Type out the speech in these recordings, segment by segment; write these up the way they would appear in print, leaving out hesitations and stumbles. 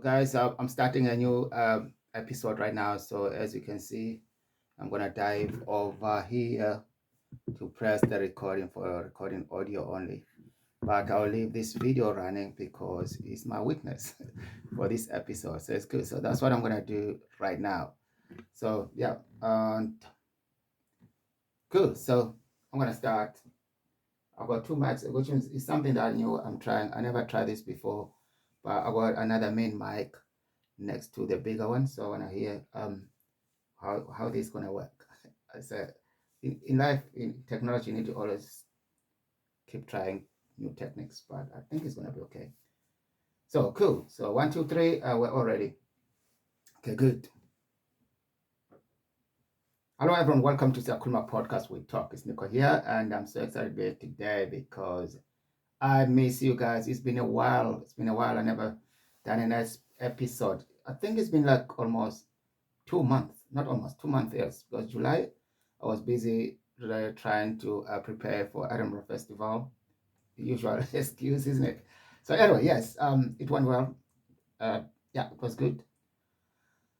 guys, I'm starting a new episode right now. So, as you can see, I'm gonna dive over here to press the recording for recording audio only. But I'll leave this video running because it's my weakness for this episode. So it's good. So that's what I'm gonna do right now. So yeah, good. So I'm gonna start. I've got two mics, which is something that I knew I'm trying. I never tried this before, but I got another main mic next to the bigger one. So I wanna hear how this is gonna work. I said in life, in technology, you need to always keep trying new techniques, but I think it's gonna be okay. So cool. So one, two, three, we're all ready. Okay, good. Hello everyone, welcome to the Akulma podcast with Talk. It's Nico here, and I'm so excited to be here today because I miss you guys. It's been a while. It's been a while. I never done a nice episode. I think it's been like almost 2 months, not almost 2 months, yes, because July I was busy trying to prepare for Edinburgh Festival. The usual excuse, isn't it? So anyway, yes, it went well. Uh, yeah, it was good.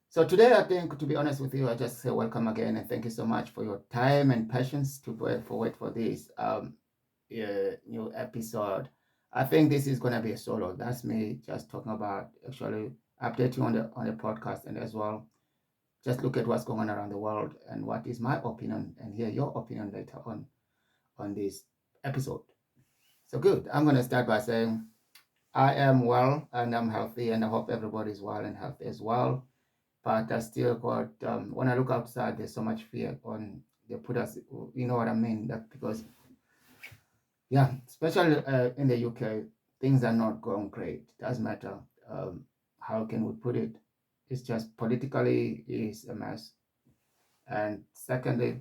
So today, I think, to be honest with you, I just say welcome again and thank you so much for your time and patience to wait for this new episode. I think this is gonna be a solo. That's me just talking about actually updating on the podcast and as well just look at what's going on around the world and what is my opinion and hear your opinion later on this episode. So good. I'm gonna start by saying I am well and I'm healthy and I hope everybody's well and healthy as well. But I still got when I look outside, there's so much fear on they put us. You know what I mean? That because yeah, especially in the UK, things are not going great. Doesn't matter how can we put it. It's just politically is a mess. And secondly,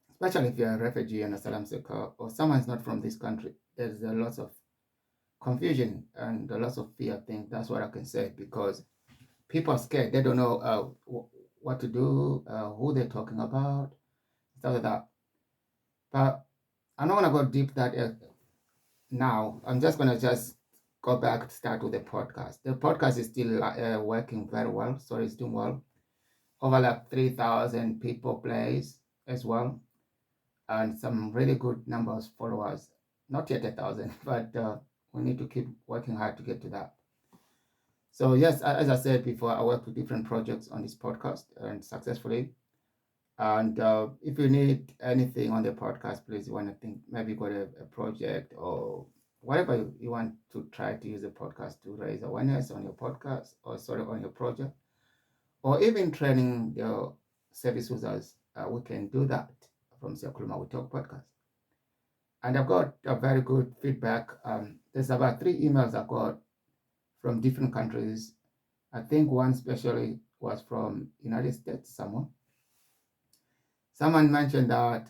especially if you're a refugee and asylum seeker or someone's not from this country, there's a lot of confusion and a lot of fear. I think that's what I can say because people are scared. They don't know what to do, who they're talking about, stuff like that. But I'm not gonna go deep that now. I'm just gonna just go back to start with the podcast. The podcast is still working very well, so it's doing well. Over like 3,000 people plays as well, and some really good numbers followers. Not yet 1,000, but we need to keep working hard to get to that. So yes, as I said before, I work with different projects on this podcast and successfully. And if you need anything on the podcast, please, you want to think maybe you got a project or whatever you want to try to use the podcast to raise awareness on your podcast or sorry on your project, or even training your service users, we can do that from Sekuluma We Talk podcast. And I've got a very good feedback. There's about 3 emails I got from different countries. I think one especially was from United States, someone mentioned that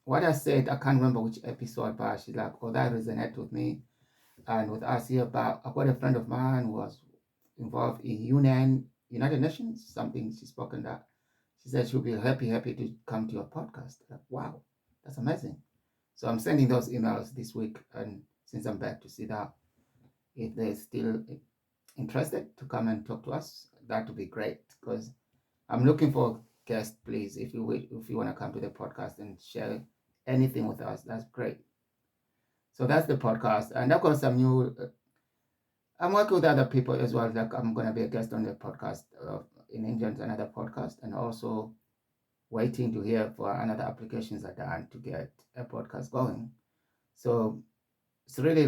what I said, I can't remember which episode, but she's like, oh, that resonated with me and with us here. But I got a friend of mine who was involved in United Nations, something she spoke on that. She said she'll be happy to come to your podcast. Like, wow, that's amazing. So I'm sending those emails this week, and since I'm back to see that, if they're still interested to come and talk to us, that would be great because I'm looking for guests, please. If you want to come to the podcast and share anything with us, that's great. So that's the podcast, and I've got some new. I'm working with other people as well. Like I'm gonna be a guest on the podcast in England, another podcast, and also waiting to hear for another applications are done to get a podcast going. So it's really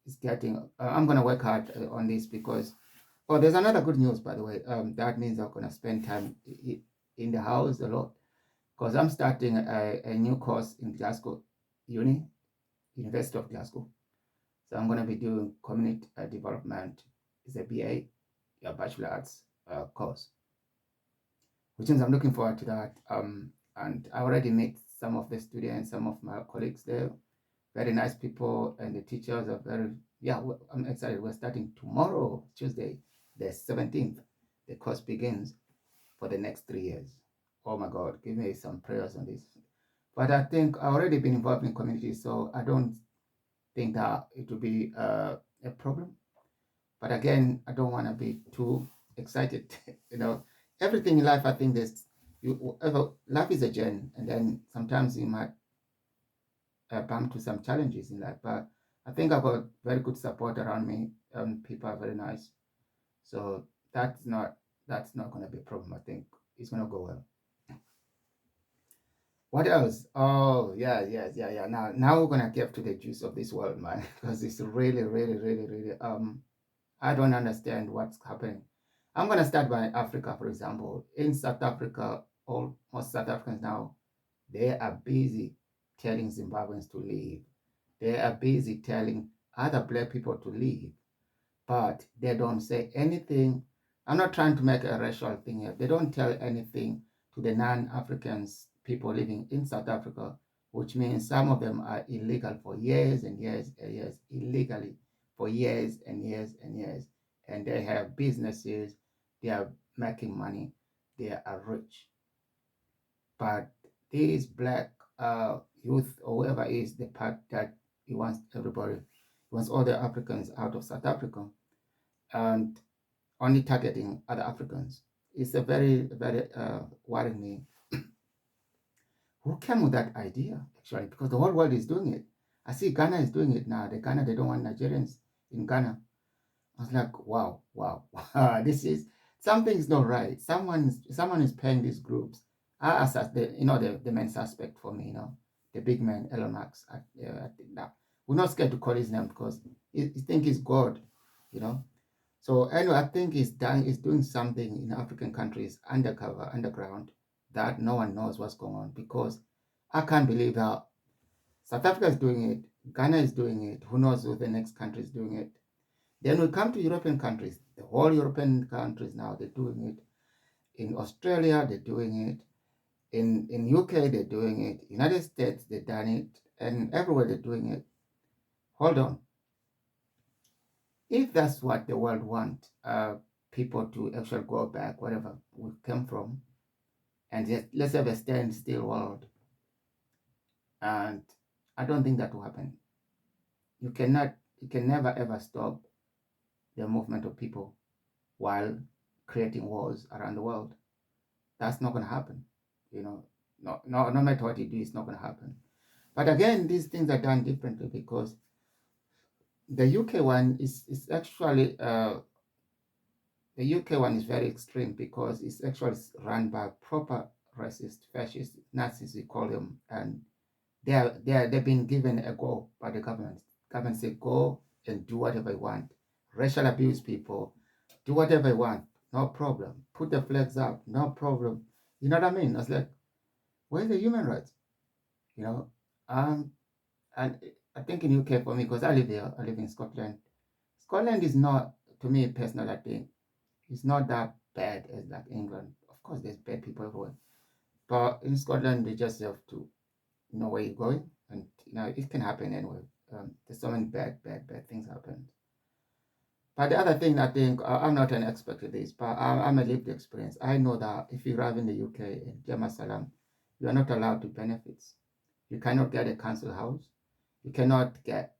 it's getting. I'm gonna work hard on this because. Oh, there's another good news, by the way. That means I'm gonna spend time in the house a lot because I'm starting a new course in Glasgow University of Glasgow. So I'm gonna be doing community development. It's a BA, a Bachelor Arts course, which means I'm looking forward to that. And I already met some of the students, some of my colleagues there. Very nice people, and the teachers are very. Yeah, I'm excited. We're starting tomorrow, Tuesday, the 17th. The course begins for the next 3 years. Oh my God, give me some prayers on this. But I think I already been involved in community, so I don't think that it will be a problem. But again, I don't want to be too excited. you know, everything in life, I think there's life is a journey, and then sometimes you might bump to some challenges in life. But I think I've got very good support around me, and people are very nice. So that's not going to be a problem. I think it's going to go well. What else? Oh, yeah, yes, yeah, yeah. Now we're gonna get to the juice of this world, man, because it's really, really, really, really. I don't understand what's happening. I'm gonna start by Africa, for example. In South Africa, all most South Africans now they are busy telling Zimbabweans to leave. They are busy telling other black people to leave, but they don't say anything. I'm not trying to make a racial thing here. They don't tell anything to the non-Africans, people living in South Africa, which means some of them are illegal for years and years and years, illegally for years and years and years. And they have businesses, they are making money, they are rich. But these black youth or whoever is the part that he wants everybody, he wants all the Africans out of South Africa and only targeting other Africans. It's a very, very worrying me. Who came with that idea, actually? Because the whole world is doing it. I see Ghana is doing it now. They don't want Nigerians in Ghana. I was like, wow, wow, this is something is not right. Someone is paying these groups. I as the main suspect for me, the big man Elon Musk. I think that we're not scared to call his name because he think he's God, you know. So anyway, I think he's doing something in African countries undercover, underground, that no one knows what's going on because I can't believe that South Africa is doing it, Ghana is doing it, who knows who the next country is doing it. Then we come to European countries, the whole European countries now, they're doing it. In Australia, they're doing it. In UK, they're doing it. United States, they've done it. And everywhere they're doing it. Hold on. If that's what the world wants, people to actually go back wherever we came from, and let's have a standstill world. And I don't think that will happen. You can never ever stop the movement of people while creating wars around the world. That's not going to happen. You know, no matter what you do, it's not going to happen. But again, these things are done differently because the UK one is actually the UK one is very extreme because it's actually run by proper racist, fascist Nazis, we call them, and they've been given a go by the government. Government say go and do whatever you want, racial abuse people, do whatever you want, no problem. Put the flags up, no problem. You know what I mean? I was like, where's the human rights? You know, and I think in UK for me because I live here, I live in Scotland. Scotland is not, to me personally, I think it's not that bad as like England. Of course, there's bad people everywhere, but in Scotland, you just have to know where you're going, and it can happen anyway. There's so many bad things happen. But the other thing I think I'm not an expert in this, but I'm a lived experience. I know that if you arrive in the UK in Asylum, you are not allowed to benefits. You cannot get a council house. You cannot get,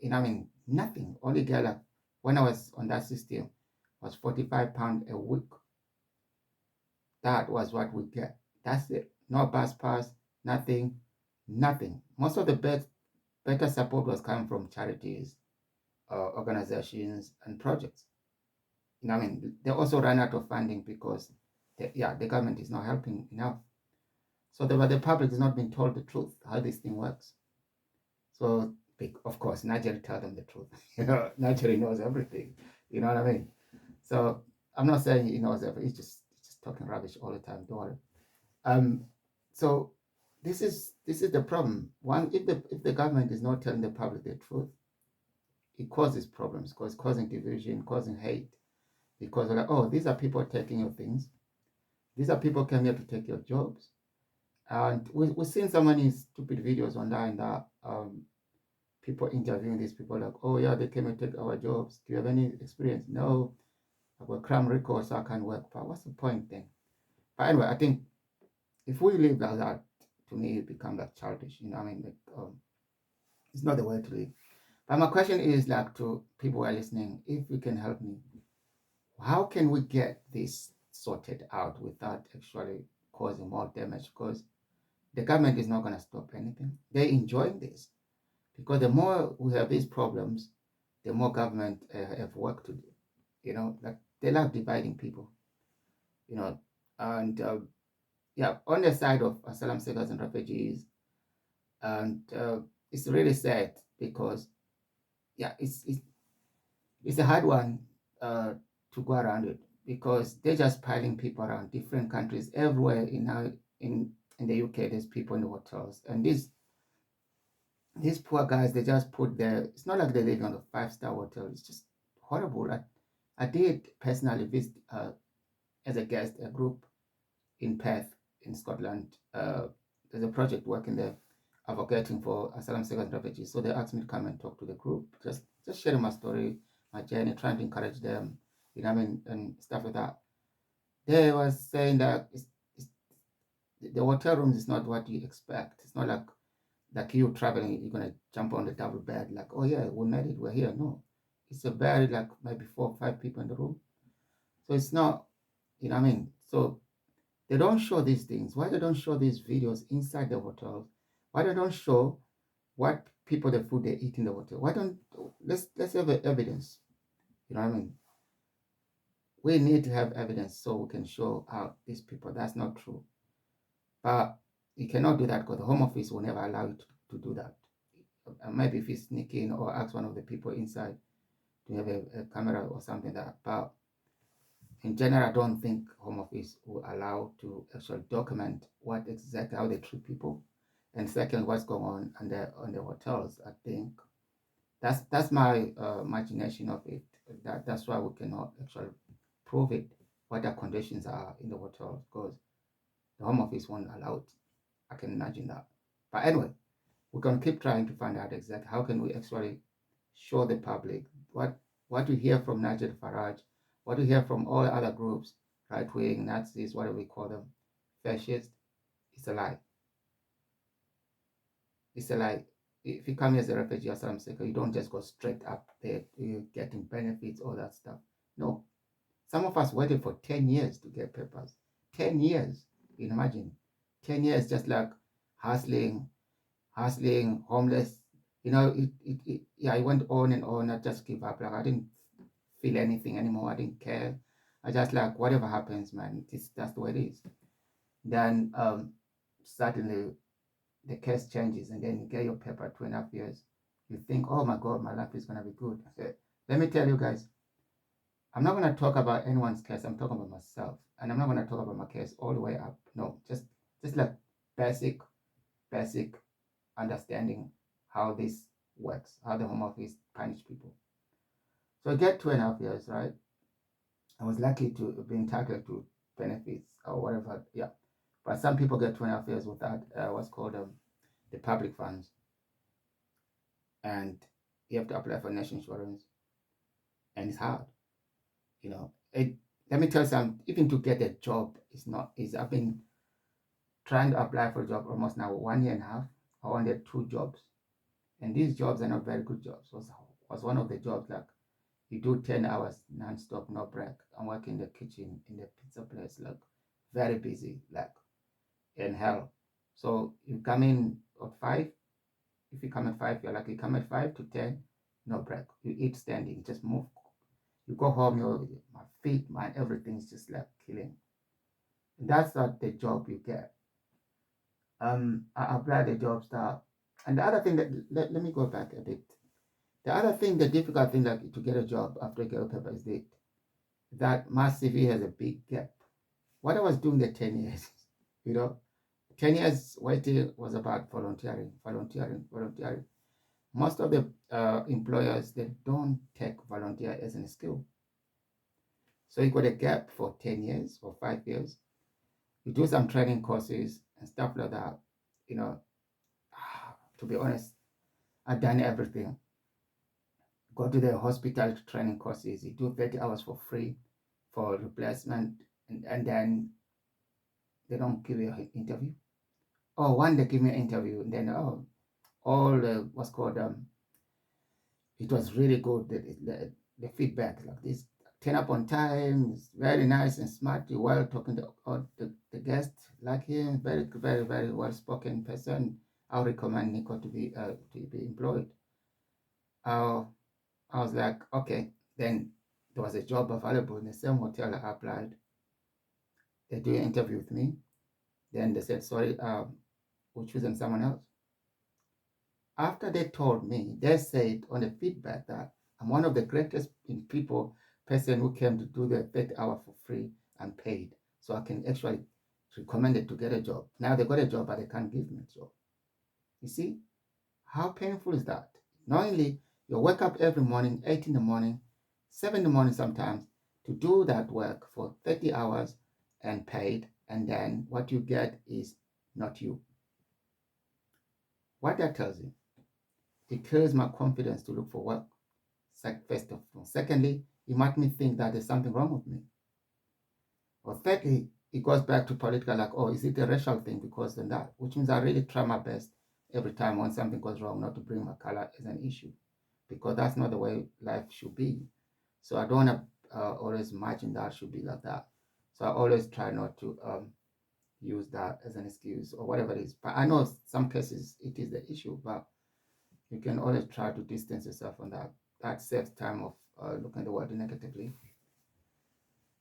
nothing. Only get like when I was on that system was £45 a week. That was what we get. That's it. No bus pass, nothing, nothing. Most of the better support was coming from charities, organizations, and projects. They also ran out of funding because, the government is not helping enough. So the public has not been told the truth how this thing works. So of course, Nigeria tell them the truth. Nigeria knows everything. You know what I mean? So I'm not saying he knows everything. He's just talking rubbish all the time. Don't worry. So this is the problem. One, if the government is not telling the public the truth, it causes problems, because causing division, causing hate, because they're like, oh, these are people taking your things. These are people came here to take your jobs. And we've seen so many stupid videos online that people interviewing these people like, oh yeah, they came and take our jobs. Do you have any experience? No, I've got crime records, so I can't work. But what's the point then? But anyway, I think if we live like that, to me, it becomes like childish. Like, it's not the way to live. But my question is like to people who are listening, if you can help me, how can we get this sorted out without actually causing more damage? Because the government is not going to stop anything. They're enjoying this because the more we have these problems, the more government have work to do. Like they love dividing people. You know, and yeah, on the side of asylum seekers and refugees, and it's really sad because yeah, it's a hard one to go around it because they're just piling people around different countries everywhere in the UK. There's people in the hotels, and these poor guys, they just put their. It's not like they live on a 5-star hotel. It's just horrible. I did personally visit as a guest a group in Perth in Scotland. There's a project working there advocating for asylum seekers and refugees. So they asked me to come and talk to the group, just sharing my story, my journey, trying to encourage them, and stuff like that. They was saying that the hotel rooms is not what you expect. It's not like you traveling, you're gonna jump on the double bed, like, oh yeah, we made it, we're here. No. It's a very like maybe 4 or 5 people in the room. So it's not, So they don't show these things. Why they don't show these videos inside the hotels? Why they don't show what people the food they eat in the hotel? Why don't let's have evidence? You know what I mean? We need to have evidence so we can show out these people. That's not true. But you cannot do that because the Home Office will never allow you to do that. Maybe if you sneak in or ask one of the people inside to have a camera or something like that. But in general, I don't think Home Office will allow to actually document what exactly how they treat people, and second, what's going on the hotels. I think that's my imagination of it. That's why we cannot actually prove it what the conditions are in the hotels because the Home Office won't allow it. I can imagine that. But anyway, we can keep trying to find out exactly how can we actually show the public what we hear from Nigel Farage, what we hear from all other groups, right wing, Nazis, whatever we call them, fascist, it's a lie. It's a lie. If you come here as a refugee or asylum seeker, you don't just go straight up there, you're getting benefits, all that stuff. No. Some of us waited for 10 years to get papers. 10 years. You can imagine. 10 years just like hustling, homeless. Yeah, I went on and on. I just give up. Like I didn't feel anything anymore. I didn't care. I just like whatever happens, man. That's the way it is. Then suddenly the case changes, and then you get your paper 2.5 years. You think, oh my God, my life is gonna be good. Let me tell you guys, I'm not gonna talk about anyone's case. I'm talking about myself, and I'm not gonna talk about my case all the way up. No, just like basic understanding how this works, how the Home Office punish people. So I get 2.5 years, right? I was lucky to be entitled to benefits or whatever, yeah. But some people get 2.5 years without what's called the public funds, and you have to apply for national insurance, and it's hard, you know. Let me tell you something. Even to get a job is not easy. I've been trying to apply for a job almost now 1.5 years. I wanted 2 jobs, and these jobs are not very good jobs. Was one of the jobs like you do 10 hours non-stop, no break. I'm working in the kitchen in the pizza place, like very busy, like in hell. So you come in at 5. If you come at 5, you're like you come at 5 to 10, no break. You eat standing, just move. You go home, my feet, my everything's just like killing. That's not the job you get. I applied the job start. And the other thing that let me go back a bit. The other thing, the difficult thing like to get a job after you get a paper is that my CV has a big gap. What I was doing the 10 years, you know, 10 years waiting was about volunteering. Most of the employers, they don't take volunteer as a skill. So you got a gap for 10 years or 5 years. You do some training courses and stuff like that. You know, to be honest, I've done everything. Go to the hospital training courses. You do 30 hours for free for replacement, and then they don't give you an interview. Oh, one they give me an interview, and then all what's called It was really good. The feedback, like this, turn up on time, is very nice and smart, well talking to the guest, like him, very, very, very well spoken person. I would recommend Nico to be employed. Uh, I was like, okay. Then there was a job available in the same hotel I applied. They do an interview with me. Then they said, sorry, we're choosing someone else. After they told me, they said on the feedback that I'm one of the greatest in people person who came to do the 30 hour for free and paid. So I can actually recommend it to get a job. Now they got a job, but they can't give me a job. You see, how painful is that? Knowingly, you wake up every morning, 8 in the morning, 7 in the morning sometimes, to do that work for 30 hours and paid, and then what you get is not you. What that tells you, it kills my confidence to look for work. First of all. Secondly, it might me think that there's something wrong with me. Or thirdly, it goes back to political, like, oh, is it a racial thing because of that? Which means I really try my best every time when something goes wrong not to bring my color as an issue, because that's not the way life should be. So I don't want to always imagine that should be like that. So I always try not to use that as an excuse or whatever it is. But I know some cases it is the issue, but you can always try to distance yourself from that. That saves time of looking at the world negatively.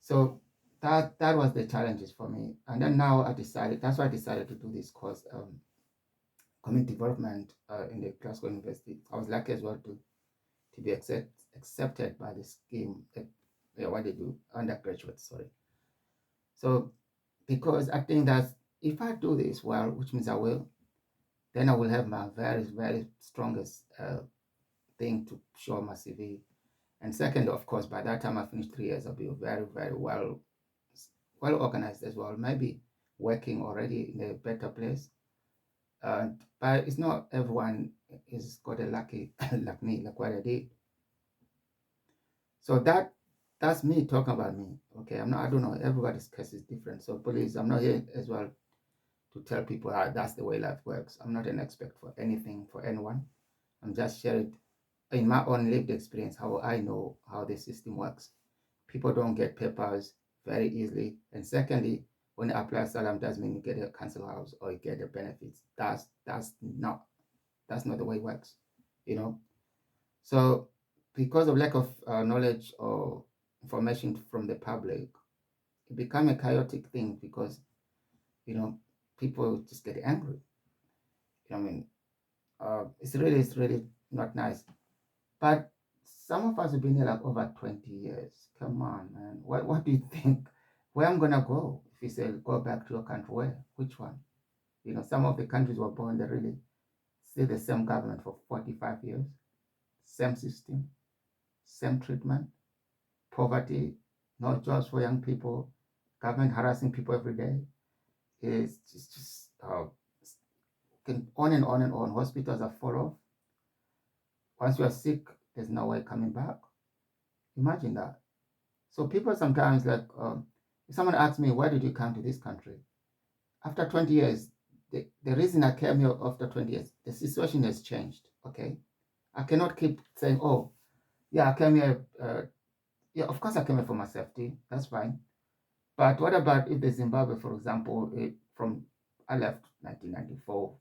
So that was the challenges for me. And then now I decided, that's why I decided to do this course, community development in the Glasgow University. I was lucky as well to be accepted by the scheme, what they do, undergraduates, sorry. So because I think that if I do this well, which means I will, then I will have my very, very strongest thing to show my CV. And second, of course, by that time I finish 3 years, I'll be very, very well organized as well. Maybe working already in a better place. But it's not everyone is got a lucky like me, like what I did. So that's me talking about me. Okay, I don't know. Everybody's case is different. So please, I'm not here as well to tell people how that's the way life works. I'm not an expert for anything for anyone. I'm just sharing in my own lived experience how I know how the system works. People don't get papers very easily. And secondly, when you apply asylum, doesn't mean you get a council house or you get the benefits. That's not the way it works, you know. So because of lack of knowledge or information from the public, it become a chaotic thing because you know people just get angry. I mean, it's really not nice. But some of us have been here like over 20 years. Come on, man. What do you think? Where I'm gonna go? If you say go back to your country, where? Which one? Some of the countries were born, they really still the same government for 45 years, same system, same treatment, poverty, no jobs for young people, government harassing people every day. It's just on and on and on. Hospitals are full of. Once you are sick, there's no way coming back. Imagine that. So people sometimes like, if someone asks me, why did you come to this country? After 20 years, the reason I came here after 20 years, the situation has changed, okay? I cannot keep saying, oh, yeah, I came here, yeah, of course I came here for my safety, that's fine. But what about if the Zimbabwe, for example, I left 1994,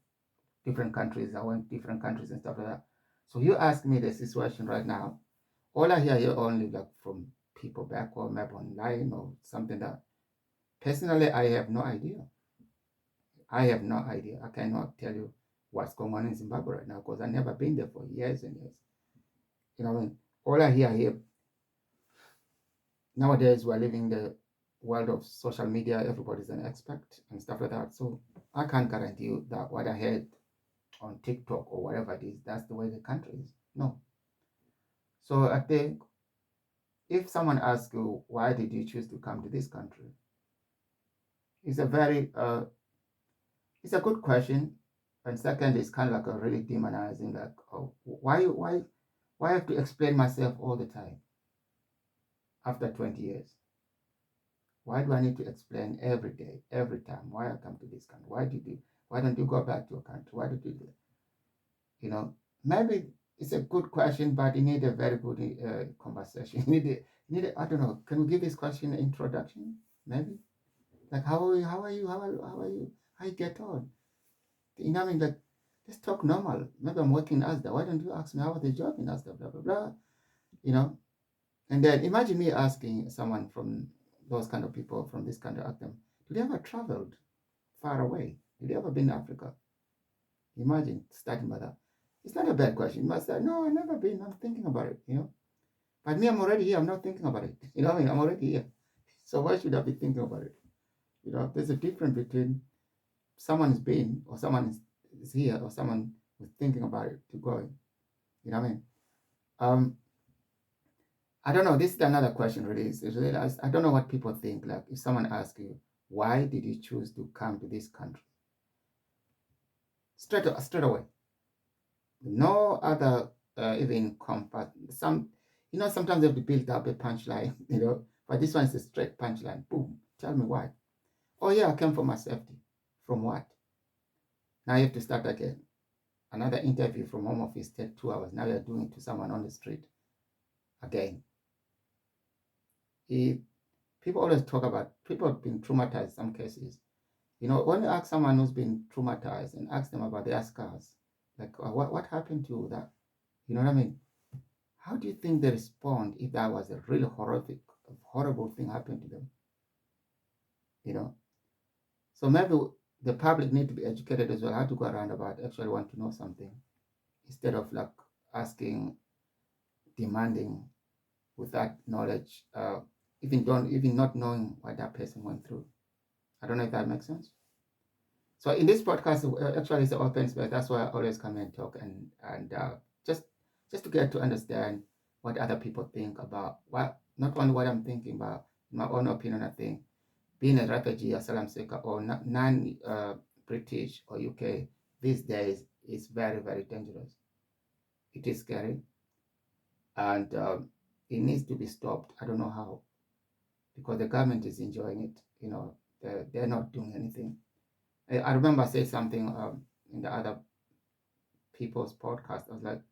different countries, I went different countries and stuff like that. So you ask me the situation right now, all I hear here only like from people back or maybe online or something that personally I have no idea. I have no idea. I cannot tell you what's going on in Zimbabwe right now because I've never been there for years and years. You know what I mean? All I hear here nowadays, we're living the world of social media. Everybody's an expert and stuff like that. So I can't guarantee you that what I heard on TikTok or whatever it is, that's the way the country is. No. So I think if someone asks you, why did you choose to come to this country? It's a very, it's a good question. And second, it's kind of like a really demonizing, like, oh, why have to explain myself all the time after 20 years? Why do I need to explain every day, every time why I come to this country? Why don't you go back to your country? Why did you do that? Maybe it's a good question, but you need a very good conversation. I don't know. Can we give this question an introduction? Maybe like how are you? How are you? How are you? How you get on? You know what I mean? Like let's talk normal. Maybe I'm working in Asda. Why don't you ask me how was the job in Asda? Blah blah blah. You know. And then imagine me asking someone from those kind of people from this country, ask them, do they ever traveled far away? Did they ever been to Africa? Imagine starting by that. It's not a bad question. You must say, no, I've never been. I'm thinking about it, you know. But me, I'm already here. I'm not thinking about it. You know what I mean? I'm already here. So why should I be thinking about it? You know, there's a difference between someone is been or someone is here or someone who's thinking about it to go. You know what I mean? Um, I don't know. This is another question, really. It's really I don't know what people think. Like, if someone asks you, why did you choose to come to this country? Straight away. No other even comfort. Sometimes they have to build up a punchline, but this one is a straight punchline. Boom. Tell me why. Oh, yeah, I came for my safety. From what? Now you have to start again. Another interview from home office take 2 hours. Now you're doing it to someone on the street again. People always talk about people have been traumatized in some cases. When you ask someone who's been traumatized and ask them about their scars, like what happened to that? You know what I mean? How do you think they respond if that was a really horrible thing happened to them? So maybe the public need to be educated as well how to go around about actually want to know something instead of like asking, demanding without knowledge, even not knowing what that person went through. I don't know if that makes sense. So in this podcast, actually, it's an open space. That's why I always come and talk and just to get to understand what other people think about not only what I'm thinking, but my own opinion. I think being a refugee, asylum seeker, or non-British or UK these days is very, very dangerous. It is scary, and it needs to be stopped. I don't know how, because the government is enjoying it. They're not doing anything. I remember I said something in the other people's podcast. I was like,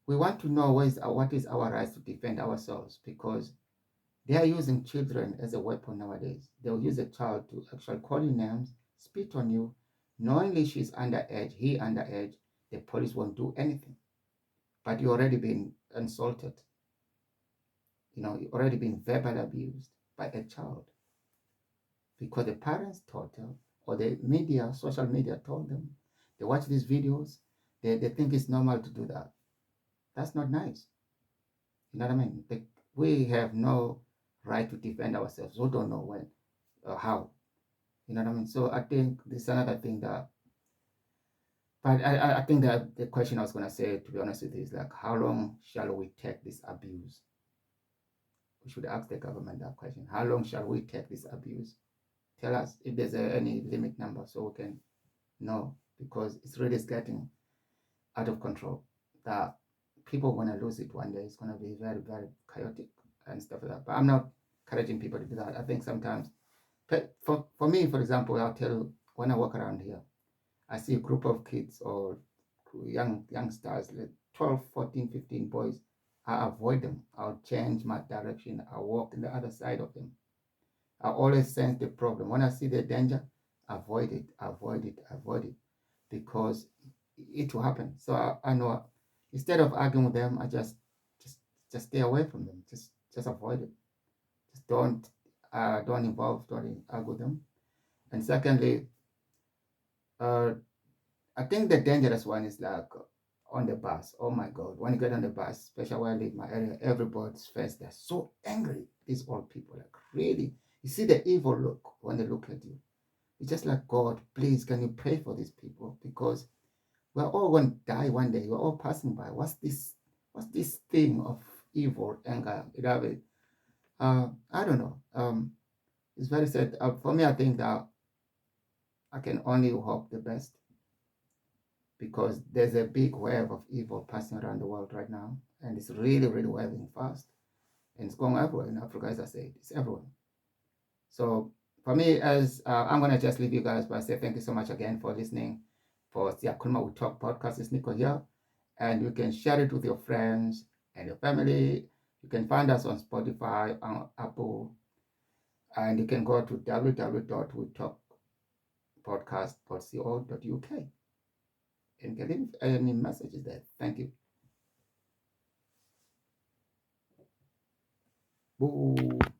we want to know what is our rights to defend ourselves, because they are using children as a weapon nowadays. They'll use a child to actually call you names, spit on you, knowingly she's underage, he underage. The police won't do anything, but you already been insulted. You already been verbally abused by a child because the parents told them, or the media, social media told them. They watch these videos, they think it's normal to do that. That's not nice. You know what I mean? We have no right to defend ourselves. We don't know when or how. You know what I mean? So I think this is another thing but I think that the question I was going to say, to be honest with you, is like, how long shall we take this abuse? We should ask the government that question. How long shall we take this abuse? Tell us if there's any limit number so we can know, because it's really getting out of control. That people are going to lose it one day. It's going to be very, very chaotic and stuff like that. But I'm not encouraging people to do that. I think sometimes, for me, for example, I'll tell you, when I walk around here, I see a group of kids or youngsters, like 12, 14, 15 boys. I avoid them. I'll change my direction. I'll walk in the other side of them. I always sense the problem. When I see the danger, avoid it, because it will happen. So I know, instead of arguing with them, I just stay away from them. Just avoid it. Just don't argue with them. And secondly, I think the dangerous one is like on the bus. Oh my God. When you get on the bus, especially where I live, my area, everybody's face, they're so angry. These old people, like, really. You see the evil look when they look at you. It's just like, God, please, can you pray for these people? Because we're all going to die one day. We're all passing by. What's this thing of evil, anger? I don't know. It's very sad. For me, I think that I can only hope the best, because there's a big wave of evil passing around the world right now, and it's really, really waving fast, and it's going everywhere in Africa. As I said, it's everywhere. So for me, as I'm gonna just leave you guys by say thank you so much again for listening for the Akulma We Talk podcast. It's Nico here, and you can share it with your friends and your family. You can find us on Spotify, on Apple, and you can go to www.wetalkpodcast.co.uk and get any messages there. Thank you. Boo.